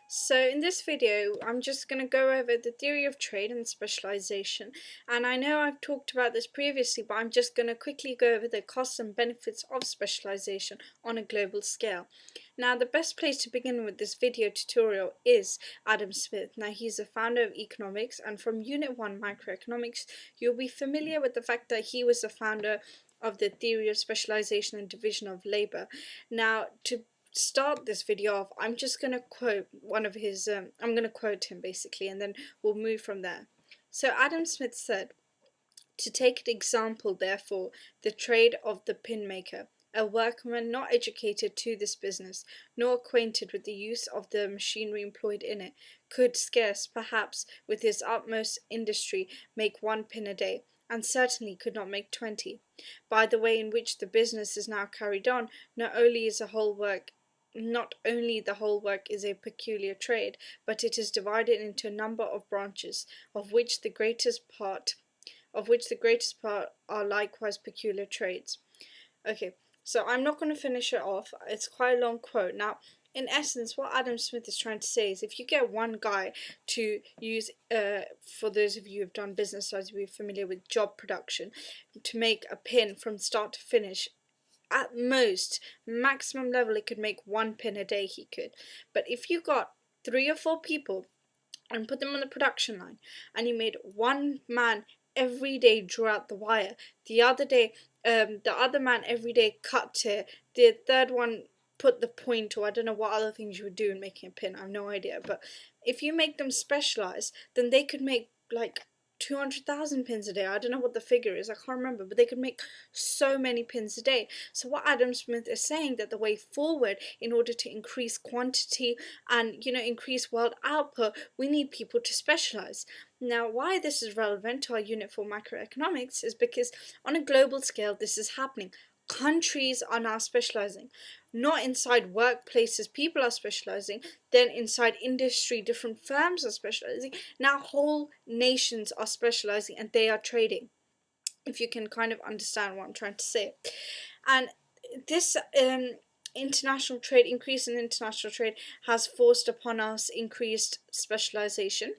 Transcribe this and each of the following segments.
So in this video, I'm just going to go over the theory of trade and specialization. And I know I've talked about this previously, but I'm just going to quickly go over the costs and benefits of specialization on a global scale. Now, the best place to begin with this video tutorial is Adam Smith. Now, he's the founder of economics, and from Unit 1 Microeconomics, you'll be familiar with the fact that he was the founder of the theory of specialization and division of labor. Now, to start this video off, I'm just going to quote one of his, I'm going to quote him basically, and then we'll move from there. So Adam Smith said, "To take an example, therefore, the trade of the pin maker. A workman not educated to this business, nor acquainted with the use of the machinery employed in it, could scarce, perhaps, with his utmost industry, make 1 pin a day, and certainly could not make 20. By the way in which the business is now carried on, not only the whole work is a peculiar trade, but it is divided into a number of branches, of which the greatest part are likewise peculiar trades." Okay, so I'm not going to finish it off. It's quite a long quote. Now, in essence, what Adam Smith is trying to say is if you get one guy to use, for those of you who have done business studies, we're familiar with job production, to make a pin from start to finish, at most, maximum level, it could make 1 pin a day, he could. But if you got 3 or 4 people and put them on the production line, and you made one man every day draw out the wire, the other man every day cut it, the third one put the point, or I don't know what other things you would do in making a pin, I have no idea, but if you make them specialize, then they could make like 200,000 pins a day. I don't know what the figure is, I can't remember, but they could make so many pins a day. So what Adam Smith is saying, that the way forward, in order to increase quantity and increase world output, we need people to specialize. Now, why this is relevant to our Unit 4 Macroeconomics is because on a global scale this is happening. Countries are now specializing. Not inside workplaces people are specializing, then inside industry different firms are specializing. Now whole nations are specializing and they are trading, if you can kind of understand what I'm trying to say. And this increase in international trade has forced upon us increased specialization,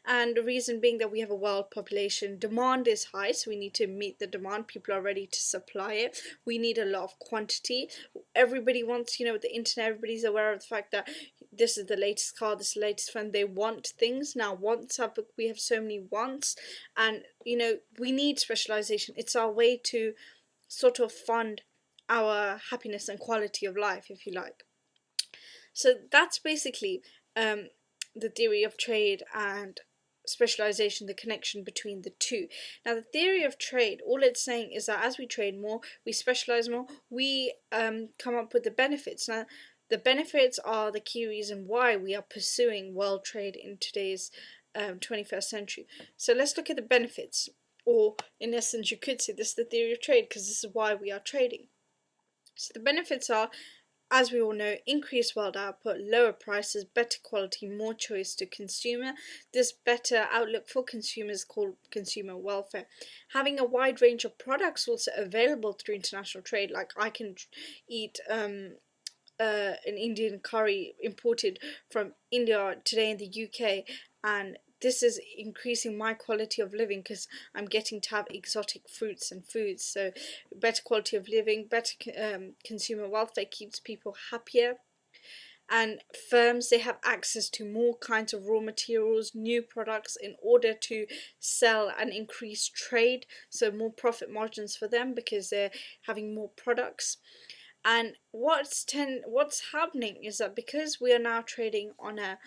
and the reason being that we have a world population, demand is high, so we need to meet the demand, people are ready to supply it, we need a lot of quantity, everybody wants, with the internet, everybody's aware of the fact that this is the latest car, this is the latest phone, they want things. Now wants up, we have so many wants, and we need specialization. It's our way to sort of fund our happiness and quality of life, if you like. So that's basically the theory of trade and specialization, the connection between the two. Now, the theory of trade, all it's saying is that as we trade more, we specialize more, we come up with the benefits. Now, the benefits are the key reason why we are pursuing world trade in today's 21st century. So let's look at the benefits, or in essence, you could say this is the theory of trade because this is why we are trading. So the benefits are, as we all know, increased world output, lower prices, better quality, more choice to consumer. This better outlook for consumers is called consumer welfare. Having a wide range of products also available through international trade, like I can eat an Indian curry imported from India today in the UK, and this is increasing my quality of living because I'm getting to have exotic fruits and foods. So better quality of living, better consumer welfare keeps people happier. And firms, they have access to more kinds of raw materials, new products, in order to sell and increase trade, so more profit margins for them because they're having more products. And what's happening is that because we are now trading on a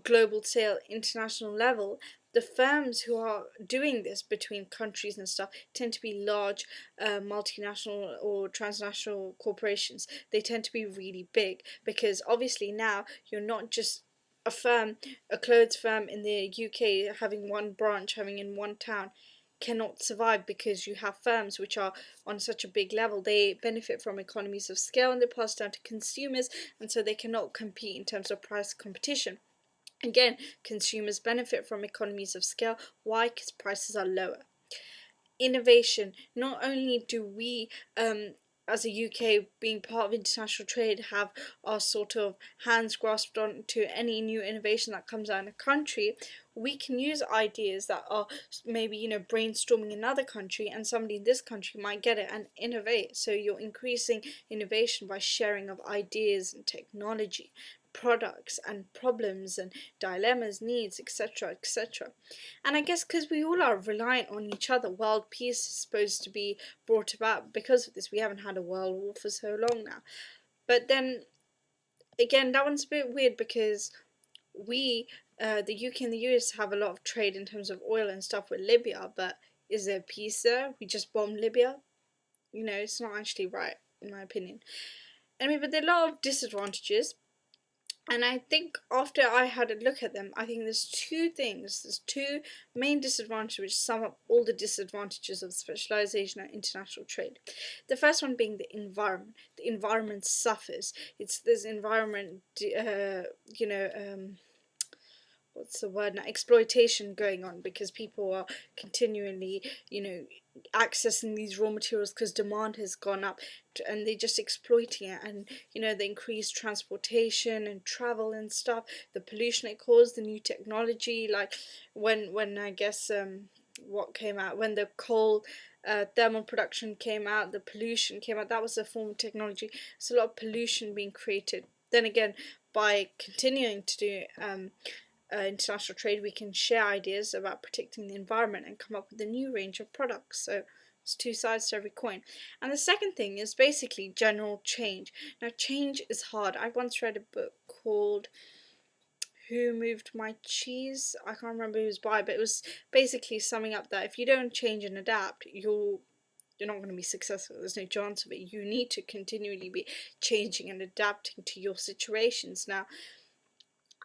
global scale, international level, the firms who are doing this between countries and stuff tend to be large multinational or transnational corporations. They tend to be really big because obviously now you're not just a firm, a clothes firm in the UK having one branch, having in one town cannot survive, because you have firms which are on such a big level. They benefit from economies of scale and they pass down to consumers, and so they cannot compete in terms of price competition. Again, consumers benefit from economies of scale. Why? Because prices are lower. Innovation. Not only do we as a UK being part of international trade, have our sort of hands grasped onto any new innovation that comes out in a country, we can use ideas that are maybe, you know, brainstorming in another country, and somebody in this country might get it and innovate. So you're increasing innovation by sharing of ideas and technology, products and problems and dilemmas, needs, etc., etc. And I guess because we all are reliant on each other, world peace is supposed to be brought about because of this. We haven't had a world war for so long now. But then again, that one's a bit weird because the UK and the US have a lot of trade in terms of oil and stuff with Libya, but is there peace there? We just bombed Libya. You know, it's not actually right, in my opinion. Anyway, but there are a lot of disadvantages. And I think after I had a look at them, I think there's two main disadvantages which sum up all the disadvantages of specialization and international trade. The first one being the environment. The environment suffers. It's this environment, what's the word now, exploitation going on, because people are continually, you know, accessing these raw materials because demand has gone up, and they're just exploiting it. And you know, the increased transportation and travel and stuff, the pollution it caused, the new technology, like when I guess what came out when the coal thermal production came out, the pollution came out, that was a form of technology. There's a lot of pollution being created. Then again, by continuing to do international trade, we can share ideas about protecting the environment and come up with a new range of products. So it's two sides to every coin. And the second thing is basically general change. Now, change is hard. I once read a book called Who Moved My Cheese? I can't remember who's by, but it was basically summing up that if you don't change and adapt, you're not going to be successful. There's no chance of it. You need to continually be changing and adapting to your situations. Now,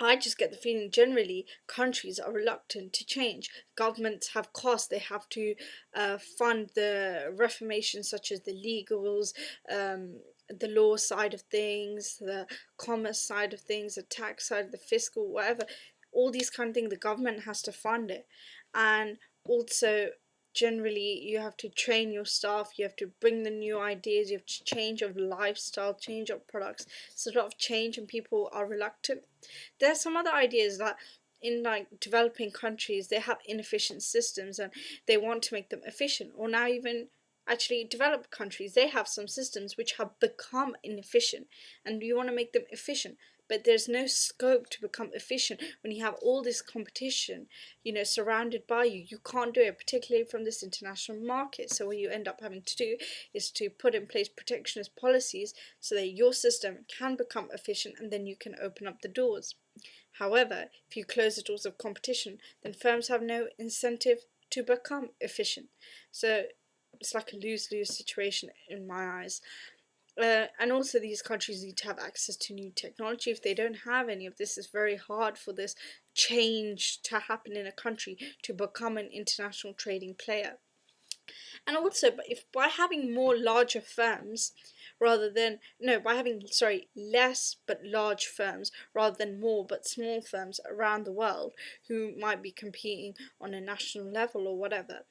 I just get the feeling generally countries are reluctant to change. Governments have costs, they have to fund the reformation, such as the legals, the law side of things, the commerce side of things, the tax side, the fiscal, whatever. All these kind of things, the government has to fund it. And also, generally, you have to train your staff, you have to bring the new ideas, you have to change your lifestyle, change your products. It's a lot of change and people are reluctant. There are some other ideas that in like developing countries they have inefficient systems and they want to make them efficient, or now even actually developed countries, they have some systems which have become inefficient and you want to make them efficient, but there's no scope to become efficient when you have all this competition, you know, surrounded by you. You can't do it, particularly from this international market. So what you end up having to do is to put in place protectionist policies so that your system can become efficient, and then you can open up the doors. However, if you close the doors of competition, then firms have no incentive to become efficient. So it's like a lose-lose situation in my eyes. And also these countries need to have access to new technology. If they don't have any of this, it's very hard for this change to happen in a country to become an international trading player. And also, if by having more larger firms rather than, no, by having, sorry, less but large firms rather than more but small firms around the world who might be competing on a national level or whatever,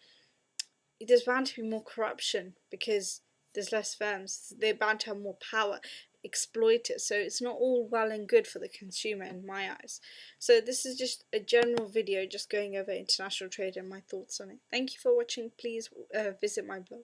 there's bound to be more corruption because there's less firms. They're bound to have more power, exploit it. So it's not all well and good for the consumer in my eyes. So this is just a general video just going over international trade and my thoughts on it. Thank you for watching. Please visit my blog.